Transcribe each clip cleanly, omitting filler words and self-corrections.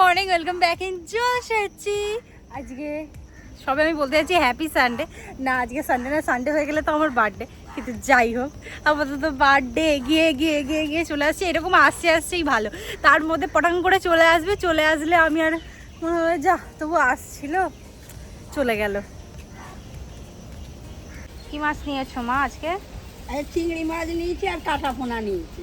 Morning, welcome back in জোশাচি। আজকে সবে আমি বলতে যাচ্ছি হ্যাপি সানডে। না, আজকে সানডে না, সানডে হয়ে গেলে তো আমার বার্থডে। কিন্তু যাই হোক, আপাতত বার্থডে এগিয়ে এগিয়ে এগিয়ে এগিয়ে চলে আসছে। এরকম আসছে আসছেই ভালো, তার মধ্যে পটাং করে চলে আসবে। চলে আসলে আমি আর মনে হয় যা, তবু আসছিল, চলে গেল। কি মাছ নিয়েছো মা আজকে? চিংড়ি মাছ নিয়েছি আর কাঁটা পোনা নিয়েছি।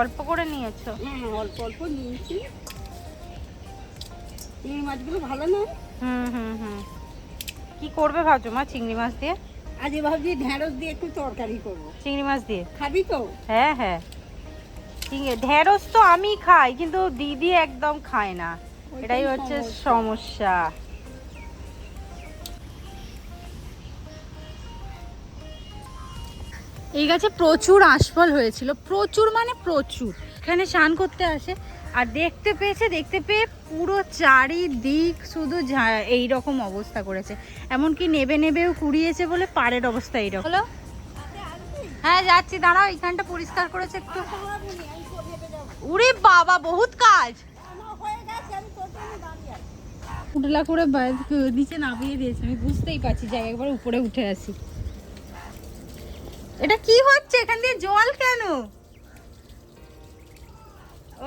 অল্প করে নিয়েছো? হ্যাঁ, অল্প অল্প নিয়েছি। চিংড়ি মাছগুলো ভালো না। কি করবে ভাবছো মা চিংড়ি মাছ দিয়ে? আজ ভাবছি ঢেঁড়স দিয়ে একটু তরকারি করবো। চিংড়ি মাছ দিয়ে খাবি তো? হ্যাঁ হ্যাঁ, ঢেঁড়স তো আমি খাই, কিন্তু দিদি একদম খায় না। এটাই হচ্ছে সমস্যা। এই গাছে প্রচুর আঁশফল হয়েছিল, প্রচুর মানে প্রচুর। এখানে স্নান করতে আসে আর দেখতে পেয়ে পুরো চারিদিক শুধু এইরকম অবস্থা করেছে। এমনকি নেবে নেবেও কুড়িয়েছে বলে পাড়ের অবস্থা এইরকম হলো। হ্যাঁ যাচ্ছি, দাঁড়াও, এইখানটা পরিষ্কার করেছে একটু। উরে বাবা, বহুত কাজ। উঠলা করে নিচে নামিয়ে দিয়েছে, আমি বুঝতেই পারছি যে একবার উপরে উঠে আসি। এটা কি হচ্ছে? এখান দিয়ে জল কেন?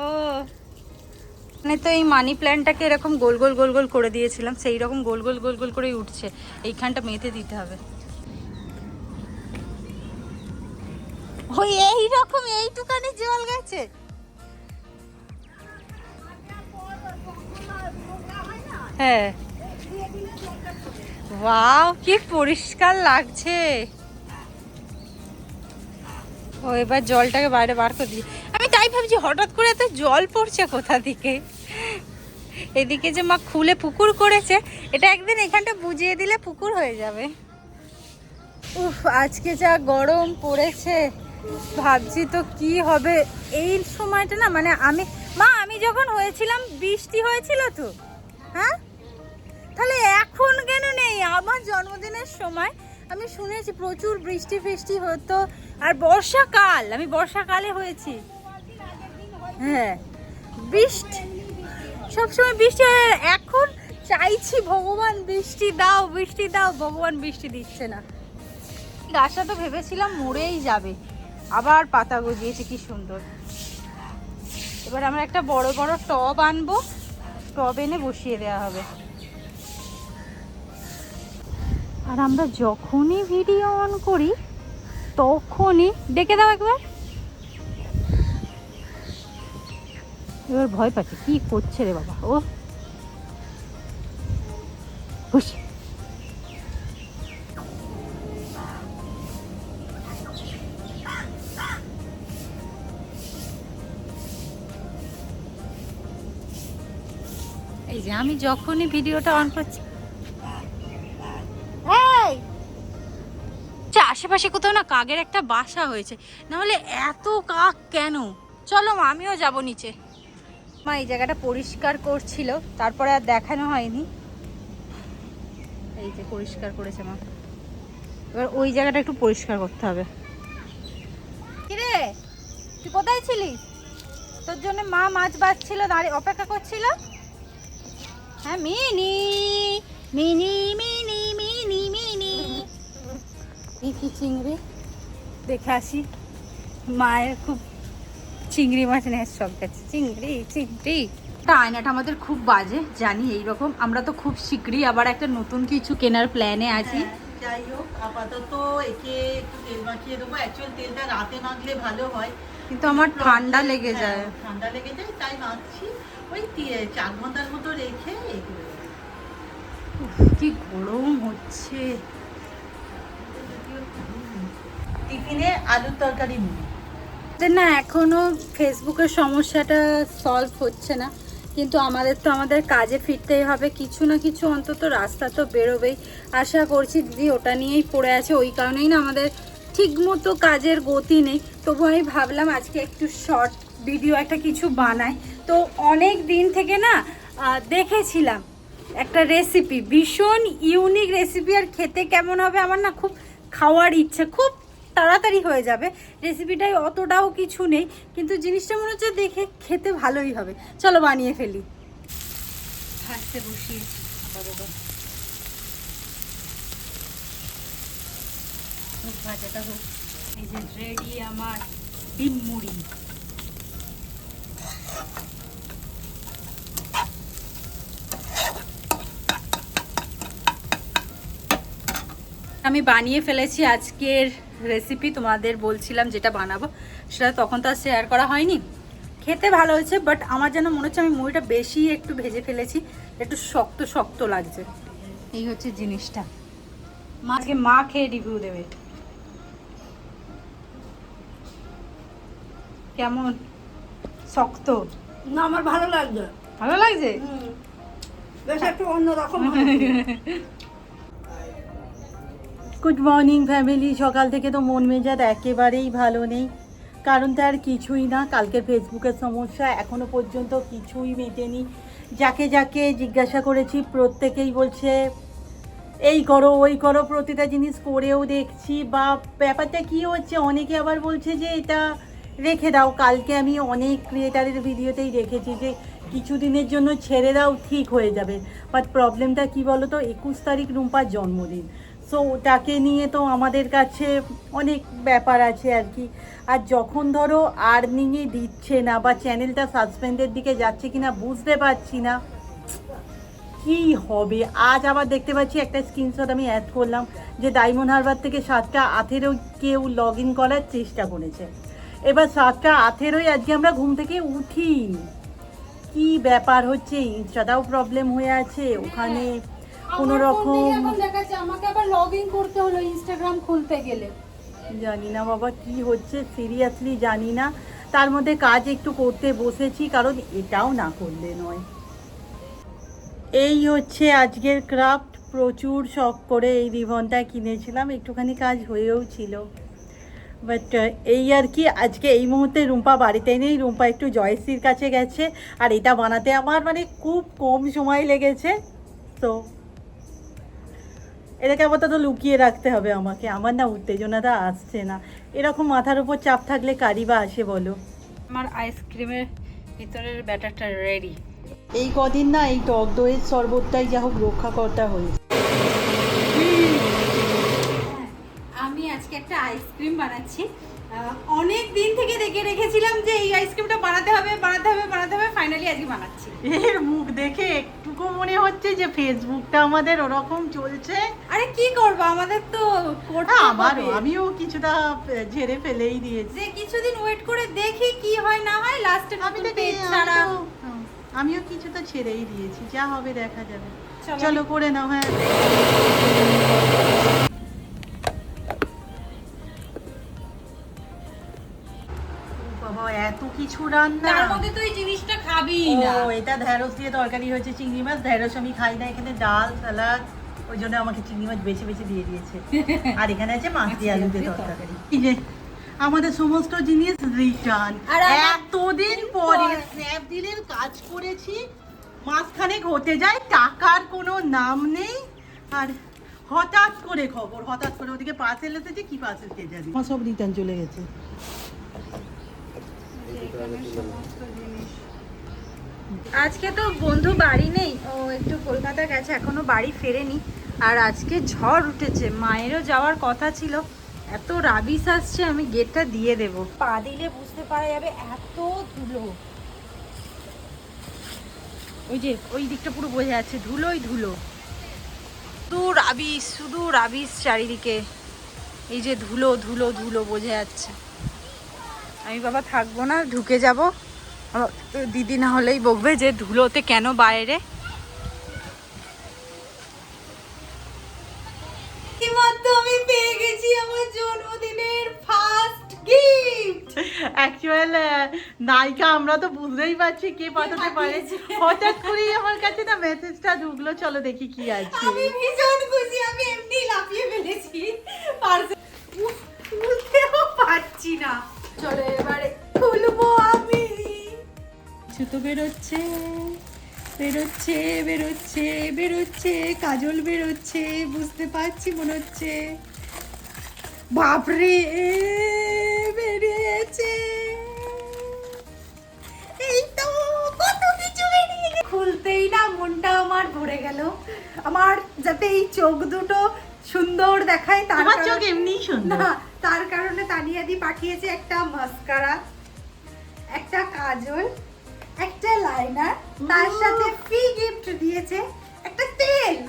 ও মানে তো এই মানি প্ল্যান্টটাকে এরকম গোল গোল গোল গোল করে দিয়েছিলাম, সেই রকম গোল গোল গোল গোল করেই উঠছে। এইখানটা মেতে দিতে হবে। ওই এইরকম এইটুকানি জল গেছে। হ্যাঁ, ওয়াও কি পরিষ্কার লাগছে। ও এবার জলটাকে বাইরে বার করে দিই। আমি তাই ভাবছি হঠাৎ করে এত জল পড়ছে কোথা থেকে। এদিকে যে মা খুলে পুকুর করেছে, এটা একদিন এখানটা বুঝিয়ে দিলে পুকুর হয়ে যাবে। উফ, আজকে যা গরম পড়েছে, ভাবছি তো কি হবে এই সময়টা না। মানে আমি যখন হয়েছিলাম বৃষ্টি হয়েছিল তো, হ্যাঁ, তাহলে এখন কেন নেই? আমার জন্মদিনের সময় আমি শুনেছি প্রচুর বৃষ্টি ফিষ্টি হতো। আর বর্ষাকাল, আমি বর্ষাকালে হয়েছি। হ্যাঁ, বৃষ্টি সবসময় বৃষ্টি হয়। এখন চাইছি ভগবান বৃষ্টি দাও, বৃষ্টি দাও, ভগবান বৃষ্টি দিচ্ছে না। গাছটা তো ভেবেছিলাম মরেই যাবে, আবার পাতা গজিয়েছে, কি সুন্দর। এবার আমরা একটা বড় বড় টব আনবো, টব এনে বসিয়ে দেওয়া হবে। আর আমরা যখনই ভিডিও অন করি তখনই ডেকে দাও একবার। এবার ভয় পাচ্ছে, কি করছে রে বাবা ও। খুশি এই যে আমি যখনই ভিডিওটা অন করছি, আশেপাশে কোথাও না কাকের একটা বাসা হয়েছে, না হলে এত কাক কেন? চলো মা, আমিও যাব নিচে। মা এই জায়গাটা পরিষ্কার করছিল, তারপরে আর দেখানো হয়নি। এই যে পরিষ্কার করেছে মা, এবার ওই জায়গাটা একটু পরিষ্কার করতে হবে। কিরে, তুই কোথায় ছিলিস? তোর জন্য মা মাছ বাছছিল, দাঁড়িয়ে অপেক্ষা করছিল। হ্যাঁ, mini mini mini mini mini কি চিংড়ি দেখে আসি। মায়ের খুব চিংড়ি মাছ নেওয়ার শখ আছে। চিংড়ি চিংড়ি। আয়নাটা আমাদের খুব বাজে জানি, এইরকম। আমরা তো খুব শীঘ্রই আবার একটা নতুন কিছু কেনার প্ল্যানে আছি। যাই হোক, আপাতত একে একটু তেল মাখিয়ে দেবো। অ্যাকচুয়ালি তেলটা রাতে মাখলে ভালো হয়, কিন্তু আমার ঠান্ডা লেগে যায়। ঠান্ডা লেগে যায়, তাই মাখছি। ওই 4 ঘন্টার মতো রেখে এগুলো। কি গরম হচ্ছে। টিফিনে আলুর তরকারি নিই না, এখনো ফেসবুকের সমস্যাটা সলভ হচ্ছে না, কিন্তু আমাদের তো আমাদের কাজে ফিরতেই হবে। কিছু না কিছু অন্তত রাস্তা তো বেরোবেই। আশা করছি দিদি ওটা নিয়েই পড়ে আছে, ওই কারণেই না আমাদের ঠিক মতো কাজের গতি নেই। তবু আমি ভাবলাম আজকে একটু শর্ট ভিডিও একটা কিছু বানাই। তো অনেক দিন থেকে না দেখেছিলাম একটা রেসিপি, ভীষণ ইউনিক রেসিপি। আর খেতে কেমন হবে আমার না খুব খাওয়ার ইচ্ছে, খুব তাড়াতাড়ি হয়ে যাবে, রেসিপিটাই অতটাও কিছু নেই, কিন্তু জিনিসটা মনে হচ্ছে দেখে খেতে ভালোই হবে। চলো বানিয়ে ফেলি। ভাজতে বসিয়েছি আপাতত, ভাজাটা হোক। এই যে রেডি আমার ডিম মুড়ি। আমি বানিয়ে ফেলেছি আজকের রেসিপি, তোমাদের বলছিলাম যেটা বানাবো সেটা তখন তো আর শেয়ার করা হয়নি। খেতে ভালো হয়েছে, বাট আমার যেন মনে হচ্ছে আমি মুড়িটা বেশি একটু ভেজে ফেলেছি, একটু শক্ত শক্ত লাগছে। এই হচ্ছে জিনিসটা। আজকে মা খেয়ে রিভিউ দেবে কেমন। শক্ত না, আমার ভালো লাগছে। ভালো লাগছে? বেশ একটু অন্যরকম। Good morning family. সকাল থেকে তো মন মেজাজ একেবারেই ভালো নেই, কারণ তার কিছুই না, কালকের ফেসবুকের সমস্যা এখনো পর্যন্ত কিছুই মেটেনি। যাকে যাকে জিজ্ঞাসা করেছি প্রত্যেকেই বলছে এই করো ওই করো, প্রতিটা জিনিস করেও দেখছি। বা ব্যাপারটা কি হচ্ছে, অনেকে আবার বলছে যে এটা রেখে দাও। কালকে আমি অনেক ক্রিয়েটারের ভিডিওতেই দেখেছি যে কিছুদিনের জন্য ছেড়ে দাও, ঠিক হয়ে যাবে। বাট প্রবলেমটা কি বলো তো, 21 তারিখ রুম্পার জন্মদিন। সো ওটাকে নিয়ে তো আমাদের কাছে অনেক ব্যাপার আছে আর কি। আর যখন ধরো আর্নিংয়ে দিচ্ছে না বা চ্যানেলটা সাসপেন্ডের দিকে যাচ্ছে কিনা বুঝতে পারছি না কি হবে। আজ আবার দেখতে পাচ্ছি একটা স্ক্রিনশট আমি অ্যাড করলাম যে ডায়মন্ড হারবার থেকে 7:18 কেউ লগ ইন করার চেষ্টা করেছে। এবার 7:18 আজকে আমরা ঘুম থেকে উঠি। কি ব্যাপার হচ্ছে, ইনস্টাটাও প্রবলেম হয়ে আছে, ওখানে কোনো রকম আমাকে আবার লগ ইন করতে হলো ইনস্টাগ্রাম খুলতে গেলে। জানি না বাবা কি হচ্ছে, সিরিয়াসলি জানি না। তার মধ্যে কাজ একটু করতে বসেছি, কারণ এটাও না করলে নয়। এই হচ্ছে আজকের ক্রাফট। প্রচুর শখ করে এই রিবনটা কিনেছিলাম, একটুখানি কাজ হয়েও ছিল। বাট এই আর কি, আজকে এই মুহূর্তে রুম্পা বাড়িতে নেই, রুম্পা একটু জয়শ্রীর কাছে গেছে। আর এটা বানাতে আমার মানে খুব কম সময় লেগেছে। তো এটাকে আপাতত লুকিয়ে রাখতে হবে আমাকে। আমার না উত্তেজনাটা আসছে না, এরকম মাথার উপর চাপ থাকলে কারি বা আসে বলো। আমার আইসক্রিমের ভিতরের ব্যাটারটা রেডি। এই কদিন না এই টক দইয়ের শরবতটাই যা হোক রক্ষাকর্তা হয়েছে। আমি আজকে একটা আইসক্রিম বানাচ্ছি। অনেক দিন থেকে দেখে রেখেছিলাম যে এই আইসক্রিমটা বানাতে হবে বানাতে হবে বানাতে হবে, ফাইনালি আজকে বানাচ্ছি। এর মুখ দেখে একটুকু মনে হচ্ছে যে ফেসবুকটা আমাদের ওরকম চলছে। আরে কি করবো, আমাদের তো আমিও কিছুটা ঝেড়ে ফেলেই দিয়েছি। যে কিছুদিন ওয়েট করে দেখি কি হয় না হয়, লাস্টে আমি তো আমিও কিছুটা ছেড়েই দিয়েছি, যা হবে দেখা যাবে। চলো করে নাও। হ্যাঁ বাবা, এত কিছু রান্না, তার মধ্যে তো এই জিনিসটা খাবি না। ও এটা ঢেঁড়স দিয়ে তরকারি হয়েছে, চিংড়ি মাছ। ঢেঁড়স আমি খাই না, এখানে ডাল স্যালাড, ওই জন্য আমাকে চিংড়ি মাছ বেছে বেছে দিয়ে দিয়েছে। আর এখানে আছে মাছ দিয়ে আলু দিয়ে তরকারি। এই যে আমাদের সমস্ত জিনিস রিটার্ন। আর এতদিন পরে স্ন্যাপডিলের কাজ করেছি, মাঝখানে ঘটে যায়, টাকার কোনো নাম নেই। আর হঠাৎ করে খবর, হঠাৎ করে ওদিকে পার্সেল এসেছে, কি পার্সেল কে জানি, আমার সব রিটার্ন চলে গেছে। আজকে তো বন্ধু বাড়ি নেই, ও একটু কলকাতা গেছে, এখনো বাড়ি ফেরেনি। আর আজকে ঝড় উঠেছে, মায়েরও যাওয়ার কথা ছিল। এত রাবিশ আসছে, আমি গেটটা দিয়ে দেব। পা দিলে বুঝতে পারা যাবে এত ধুলো। ওই যে ওই দিকটা পুরো বোঝা যাচ্ছে ধুলোই ধুলো, শুধু রাবিশ চারিদিকে। এই যে ধুলো ধুলো ধুলো বোঝা যাচ্ছে। আমি বাবা থাকবো না, ঢুকে যাব। দিদি না হলেই বকবে যে ধুলোতে কেন বাইরে। আমি পেয়ে গেছি আমার জন্মদিনের ফার্স্ট গিফট। অ্যাকচুয়াল নায়িকা আমরা তো বুঝতেই পারছি কে পাঠাতে পারে। হঠাৎ করেই আমার কাছে না মেসেজটা ঢুকলো, চলো দেখি কি আছে। আমি ভীষণ খুশি, আমি এমনি লাফিয়ে ফেলেছি। পার্সেল খুলতেও পারছি না। চলো এবারে খুলবো আমি। জুতো বেরোচ্ছে বেরোচ্ছে বেরোচ্ছে বেরোচ্ছে, কাজল বেরোচ্ছে, বুঝতে পারছি মনে হচ্ছে। বাপরে বেরিয়েছে, এই তো কত কিছু বেরিয়ে গেছে। খুলতেই না মনটা আমার ভরে গেল। আমার যাতে এই চোখ দুটো সুন্দর দেখায় তার তোমার চোখ কারণে- এমনিই সুন্দর। না, তার কারণে তানিয়াদি পাঠিয়েছে একটা মাস্কারা, একটা কাজল, একটা লাইনার, তার সাথে ফ্রি গিফট দিয়েছে একটা তেল।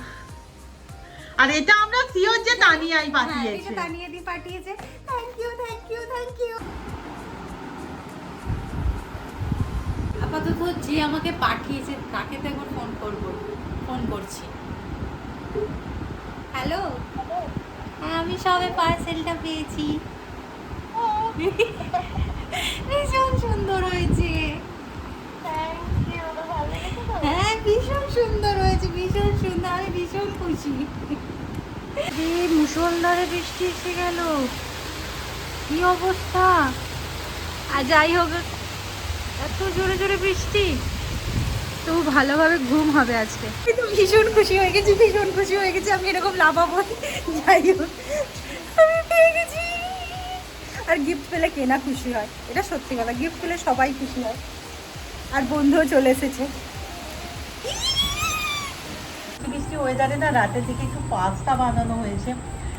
আর এটা আমরা সিওর যে তানিয়াই হ্যাঁ, পাঠিয়েছে। এটা তানিয়াদি পাঠিয়েছে। Thank you, thank you, thank you. আপাতত যে আমাকে পাঠিয়েছে তাকে তো এখন ফোন করছি। হ্যালো, হ্যাঁ আমি সবে পার্সেলটা পেয়েছি। ভীষণ সুন্দর হয়েছে। হ্যাঁ ভীষণ সুন্দর হয়েছে, ভীষণ সুন্দর, আমি ভীষণ খুশি। মুষলধারে বৃষ্টি এসে গেল, কি অবস্থা। আর যাই হোক, এত জোরে জোরে বৃষ্টি, তো ভালোভাবে ঘুম হবে আজকে। কিন্তু ভীষণ খুশি হয়ে গেছি, ভীষণ খুশি হয়ে গেছি। আমি এরকম লাফাবো, যাই হোক আমি পেয়ে গেছি। আর গিফট পেলে কেনা খুশি হয়, এটা সত্যি কথা, গিফট পেলে সবাই খুশি হয়। আর বন্ধুও চলে এসেছে। বৃষ্টি ওয়েদারে না রাতের দিকে একটু পাস্তা বানানো হয়েছে।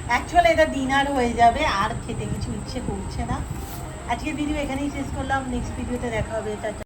অ্যাকচুয়ালি এটা ডিনার হয়ে যাবে, আর খেতে কিছু ইচ্ছে করছে না। আজকের ভিডিও এখানেই শেষ করলাম, নেক্সট ভিডিওতে দেখা হবে। টাটা।